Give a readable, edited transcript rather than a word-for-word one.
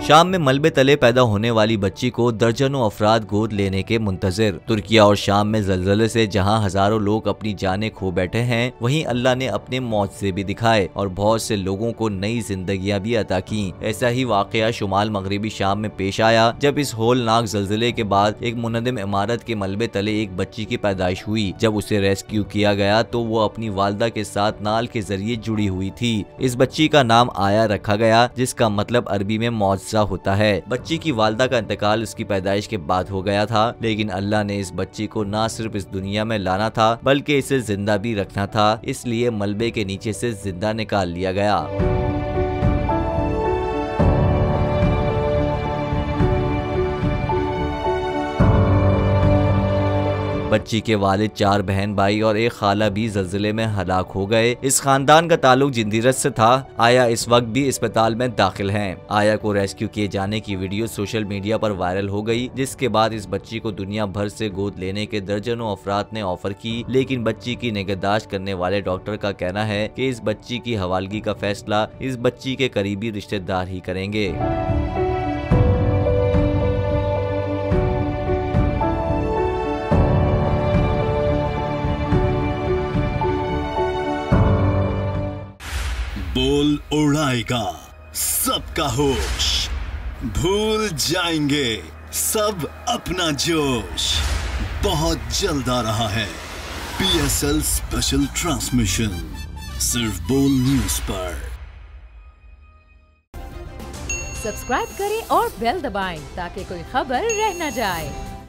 शाम में मलबे तले पैदा होने वाली बच्ची को दर्जनों अफराद गोद लेने के मुंतजिर। तुर्किया और शाम में ज़लज़ले से जहां हजारों लोग अपनी जानें खो बैठे हैं, वहीं अल्लाह ने अपने मौजज़े भी दिखाए और बहुत से लोगों को नई जिंदगियां भी अता की। ऐसा ही वाकया शुमाल मगरिबी शाम में पेश आया, जब इस होलनाक ज़लज़ले के बाद एक मुनद्दिम इमारत के मलबे तले एक बच्ची की पैदाइश हुई। जब उसे रेस्क्यू किया गया तो वो अपनी वालदा के साथ नाल के जरिए जुड़ी हुई थी। इस बच्ची का नाम आया रखा गया, जिसका मतलब अरबी में मौजज़ा होता है। बच्ची की वालदा का इंतकाल उसकी पैदाइश के बाद हो गया था, लेकिन अल्लाह ने इस बच्ची को न सिर्फ इस दुनिया में लाना था बल्कि इसे जिंदा भी रखना था, इसलिए मलबे के नीचे से जिंदा निकाल लिया गया। बच्ची के वालिद, 4 बहन भाई और एक खाला भी ज़लज़ले में हलाक हो गए। इस खानदान का ताल्लुक जिंदीरत से था। आया इस वक्त भी अस्पताल में दाखिल हैं। आया को रेस्क्यू किए जाने की वीडियो सोशल मीडिया पर वायरल हो गई, जिसके बाद इस बच्ची को दुनिया भर से गोद लेने के दर्जनों अफराद ने ऑफर की, लेकिन बच्ची की निगहदाश्त करने वाले डॉक्टर का कहना है कि इस बच्ची की हवालगी का फैसला इस बच्ची के करीबी रिश्तेदार ही करेंगे। बोल उड़ाएगा सबका होश, भूल जाएंगे सब अपना जोश। बहुत जल्द आ रहा है PSL स्पेशल ट्रांसमिशन, सिर्फ बोल न्यूज पर। सब्सक्राइब करें और बेल दबाएं ताकि कोई खबर रह न जाए।